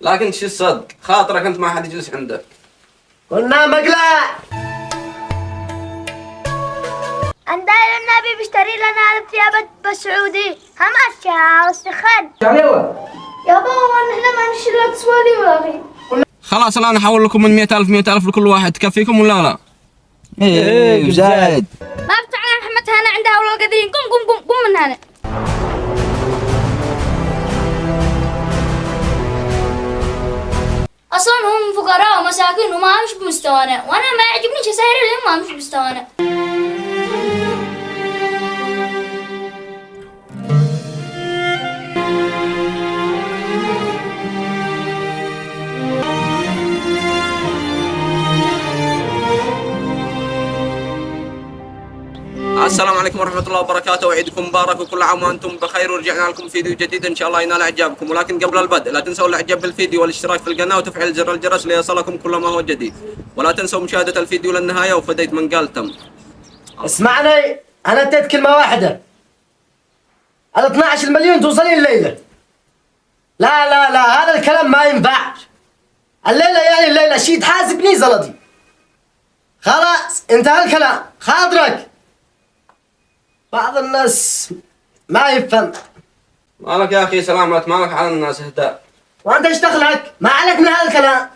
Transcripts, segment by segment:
لكن شو الصدق خاطرك انت ما حد يجلس عندك. قلنا مقلع. عندنا النبي بيشتري لنا ثياب بالسعودي هم اشياء وسخن. تعال يلا يا بابا احنا ما نشيل لك سوالي ولا غير. خلاص الان احول لكم من 100,000 لكل واحد، تكفيكم ولا لا؟ ايه وزايد. ما بتعنا محمد هنا عندها ولا قدين. قم من هنا. اصلا هم فقراء ومساكين وما مش بمستوانا، وانا ما يعجبني شساير اللي ما مش بمستوانا. السلام عليكم ورحمة الله وبركاته، وعيدكم مبارك وكل عام وانتم بخير، ورجعنا لكم فيديو جديد ان شاء الله ينال اعجابكم. ولكن قبل البدء لا تنسوا الاعجاب بالفيديو والاشتراك في القناة وتفعيل زر الجرس ليصلكم كل ما هو جديد، ولا تنسوا مشاهدة الفيديو للنهاية. وفديت من قال تم. اسمعني، انا اديت كلمة واحدة، ال 12 مليون توصلين الليلة. لا لا لا، هذا الكلام ما ينفعش. الليلة يعني الليلة شي تحاسبني زلطي. خلاص انتهى الكلام، خاطرك. بعض الناس ما يفهم. مالك يا اخي سلامات، مالك على الناس اهداء. وانت ايش دخلك؟ ما عليك من هذا الكلام.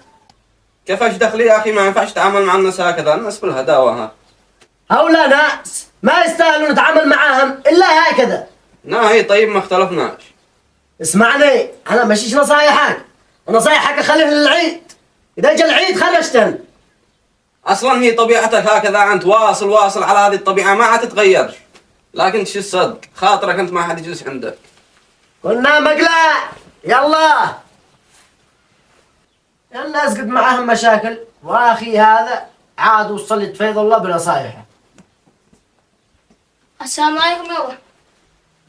كيف ايش دخلي يا اخي؟ ما ينفعش تتعامل مع الناس هكذا، الناس بالهداوة ها. هؤلاء ناس ما يستاهلوا نتعامل معاهم الا هكذا. ناهي طيب ما اختلفناش. اسمعني، انا ماشيش نصايحك، نصايحك اخليها للعيد. اذا جا العيد خرجتن. اصلا هي طبيعتك هكذا، انت واصل على هذه الطبيعة ما حتتغير. لكن شو الصدق خاطرك انت ما حد يجلس عندك. قلنا مقلع. يلا الناس قد معاهم مشاكل، واخي هذا عاد وصل يتفيض الله بنصايحه. السلام عليكم يابا.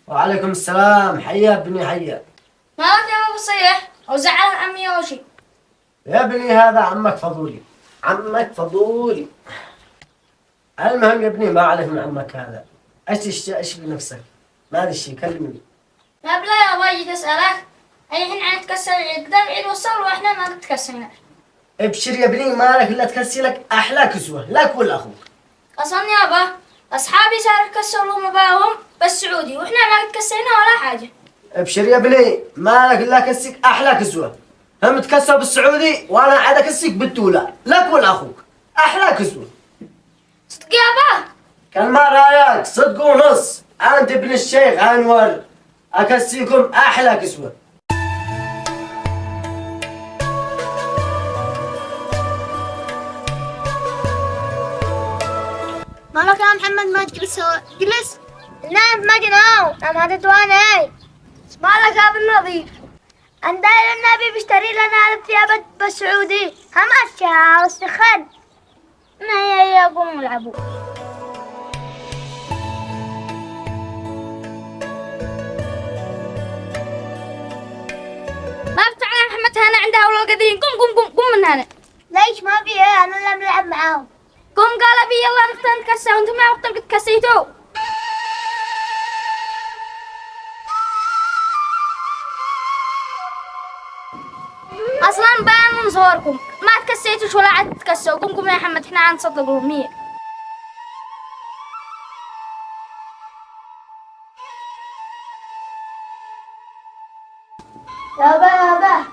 وعليكم السلام. حيا ابني حيا. مالك يا بابا صيح او زعل عمي او شيء؟ يا ابني هذا عمك فضولي، عمك فضولي. المهم يا ابني ما عليك من عمك هذا. ايش بنفسك؟ ما هذا الشيء كلمني. ما بلا يا ابا جيت اسالك، الحين عاد تكسر العيد، قدام العيد وصل واحنا ما قد تكسرناش. ابشر يا ابني، مالك الا تكسي لك احلى كسوه لك ولاخوك. اصلا يابا اصحابي صاروا يكسروا مباهم بالسعودي واحنا ما قد كسينا ولا حاجه. ابشر يا ابني، مالك الا كسيك احلى كسوه. هم تكسوا بالسعودي وانا عاد اكسيك بالتوله لك ولاخوك احلى كسوه. صدق يابا؟ كان ما رايك صدق ونص. انت ابن الشيخ انور اكسيكم احلى كسوه. مالك يا محمد ما تجلس؟ جلس. نعم ما جناو، نعم هذا دواني. مالك يا ابن نظيف؟ عندنا النبي بيشتري لنا ثياب بالسعودي هم اشياء وسخن. هيا قوموا العبوا. ما بتعنا محمد هنا عندها ولا قدين. قم من هنا. ليش ما في؟ انا اللي بلعب معاهم. قم قال ابي يلا نختار نكسر وانتم ما وقت قد كسيتوا. اصلا بان من صوركم ما تكسيتوش ولا عاد تكسوا. قم يا محمد احنا عاد نصدقهم 100. يابا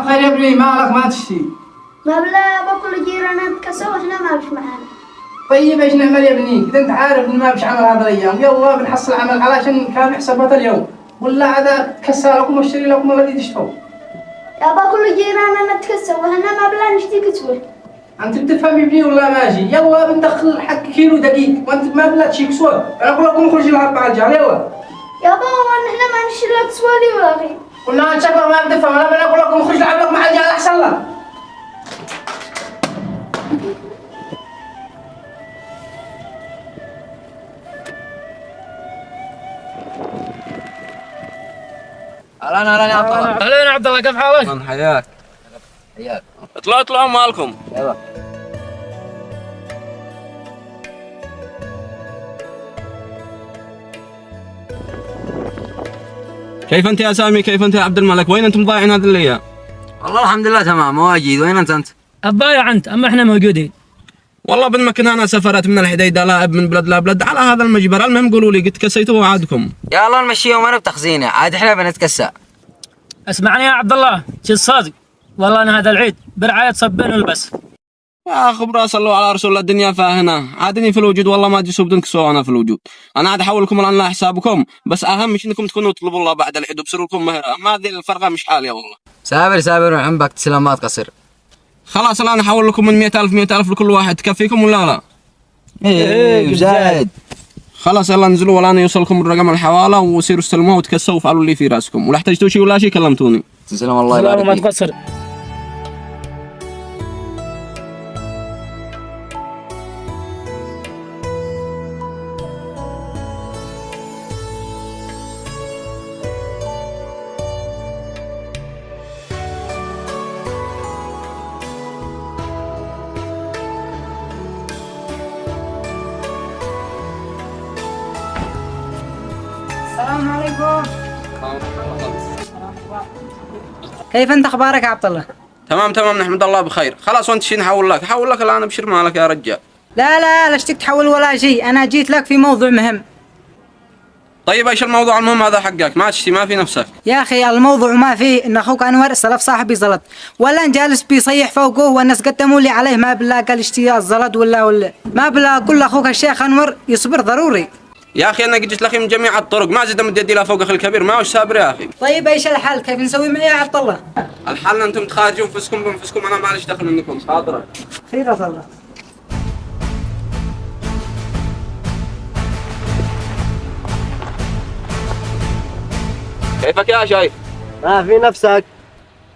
خير يا ابني، مالك ما تشتي؟ ما بلا بكل جيراننا تكسوا واحنا ما بش معانا. طيب ايش نعمل يا ابني؟ كذا انت عارف ان ما بش عمل هذا الايام، يلا بنحصل عمل علشان كان حسابات اليوم، ولا عاد تكسر لكم واشتري لكم الذي تشتروا. يابا كل جيراننا تكسوا واحنا ما بلا نشتي كسوه. انت بتفهم يا ابني ولا ماشي؟ يلا بندخل حق كيلو دقيق وانت ما بلا تشي كسوه. انا اقول لكم خرجوا العب مع الرجال يلا. يابا احنا ما نشيل لك سوالي ولا غير. قلنا شكلك ما بتفهم، انا بقول لكم خرجوا العب مع الرجال احسن لك. اهلا يا عبد الله. اهلا يا عبد الله، كيف حالك؟ من حياك. حياك. اطلعوا مالكم. ايوه. كيف انت يا سامي؟ كيف انت يا عبد الملك؟ وين انتم ضايعين هذه الايام؟ والله الحمد لله تمام مواجيد. وين انت؟ الضايع انت، اما احنا موجودين. والله بالمكان انا سفرت من الحديده لائب من بلد لبلد على هذا المجبر. المهم قولوا لي قد كسيتوا وعدكم. يا الله نمشيهم انا بتخزينه عاد احنا بنتكسى. اسمعني يا عبد الله، شي صادق، والله انا هذا العيد برعايه صبين والبس. يا خبرة صلوا على رسول الله. الدنيا فاهنة عادني في الوجود، والله ما تجسوا بدون كسوة انا في الوجود. انا عاد احولكم الان لحسابكم، بس اهم شيء انكم تكونوا تطلبوا الله بعد العيد وبصيروا لكم مهرة. ما هذه الفرقة مش حالية والله. سابر وعمبك تسلم ما تقصر. خلاص الان احول لكم من 100,000 لكل واحد. تكفيكم ولا لا؟ ايه زايد. خلاص يلا انزلوا والان يوصلكم الرقم الحوالة وسيروا استلموها وتكسوا وفعلوا اللي في راسكم، ولا احتجتوا شيء ولا شيء كلمتوني. تسلم الله يبارك ما فيك. تقصر. السلام عليكم. كيف انت اخبارك يا عبد الله؟ تمام نحمد الله بخير. خلاص وانت شي نحول لك الان. ابشر مالك يا رجال. لا اشتك تحول ولا شيء، انا جيت لك في موضوع مهم. طيب ايش الموضوع المهم؟ هذا حقك، ما تشتي ما في نفسك. يا اخي الموضوع ما فيه ان اخوك انور استلف صاحبي زلط، ولا جالس بيصيح فوقه والناس قدموا لي عليه ما بالله قال اشتي الزلط ولا ما بالله. اقول لاخوك الشيخ انور يصبر ضروري. يا اخي انا جيت لك من جميع الطرق، ما زد مد يدي لا فوق اخي الكبير. ما هو سابر يا اخي. طيب ايش الحل؟ كيف نسوي معي يا عبد الله؟ الحل انتم تخارجون فسكم بنفسكم، انا ماليش دخل منكم. حاضر. خير الله. كيفك يا شايف؟ ما في نفسك.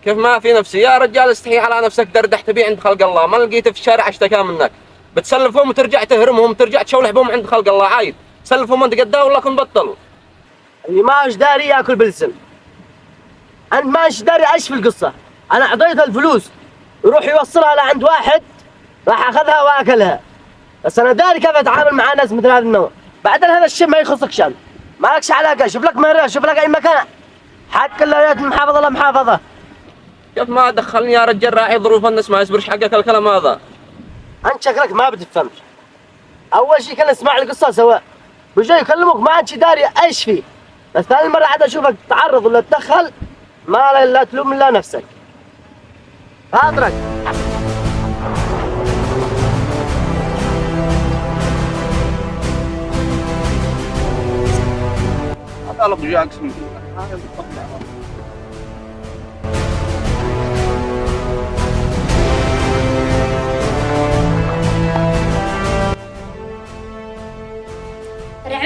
كيف ما في نفسي يا رجال؟ استحي على نفسك. دردح تبيع عند خلق الله، ما لقيته في الشارع اشتكى منك. بتسلفهم وترجع تهرمهم وترجع تشولح بهم عند خلق الله. عايد سلفهم انت قداه ولا كن بطلوا. اللي ماش داري ياكل بلسن. انت ماش داري ايش في القصه. انا اعطيته الفلوس يروح يوصلها لعند واحد راح اخذها واكلها، بس انا داري كيف اتعامل مع ناس مثل هذا النوع. بعدين هذا الشيء ما يخصك شان، ما لكش علاقه. شوف لك مهرة، شوف لك اي مكان. حق الولايات المحافظه لمحافظه. كيف ما دخلني يا رجال؟ راعي ظروف الناس، ما يصبرش حقك الكلام هذا. انت شكلك ما بتفهمش. اول شيء كنا نسمع القصه سوا، بيجوا يكلموك ما انت داري ايش فيه. بس ثاني مره عاد اشوفك تتعرض ولا تدخل ما لا تلوم الا نفسك. خاطرك. هذا ابو جاك اسمه.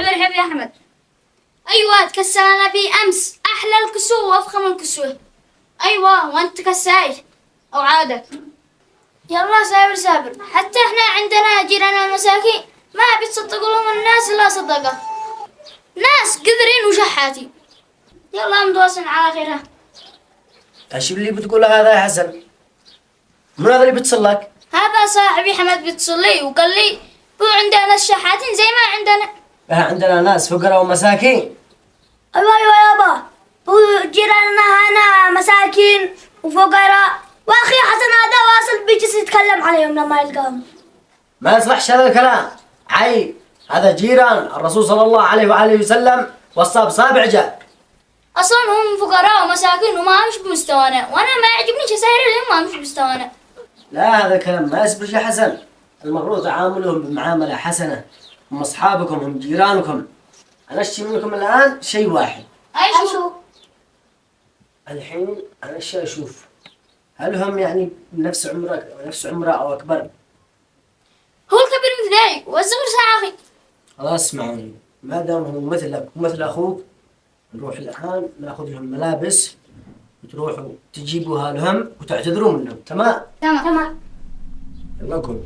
رحب يا أحمد. أيوة تكسرنا في أمس أحلى الكسوة وأفخم الكسوة. أيوة وأنت كسايش أو عادك. يلا سابر حتى إحنا عندنا جيراننا المساكين ما بيتصدقوا لهم الناس إلا صدقة. ناس قذرين وشحاتي. يلا مدوسن على خيرها. ايش اللي بتقول هذا يا حسن؟ من هذا اللي بيتصل لك؟ هذا صاحبي حمد بيتصل لي وقال لي هو عندنا الشحاتين زي ما عندنا. عندنا ناس فقراء ومساكين. ايوه يابا، هو جيراننا هنا مساكين وفقراء، واخي حسن هذا واصل بيجلس يتكلم عليهم لما يلقاهم. ما يصلحش هذا الكلام. عيب، هذا جيران الرسول صلى الله عليه وآله وسلم وصى بصابع جاد. اصلا هم فقراء ومساكين وما مش بمستوانا، وانا ما يعجبني شسائر اللي ما مش بمستوانا. لا هذا الكلام ما يصبر يا حسن. المفروض تعاملهم بمعاملة حسنة. هم أصحابكم، هم جيرانكم. أنا أشتي منكم الآن شيء واحد. اي شو؟ الحين أنا أشي أشوف هل هم يعني نفس عمره أو أكبر. هو الكبير مثلي والصغير ساعة. خلاص اسمعوني، ما دام هو مثلك ومثل أخوك نروح الآن ناخذ لهم ملابس وتروحوا تجيبوها لهم وتعتذروا منهم. تمام؟ تمام. يلا قول.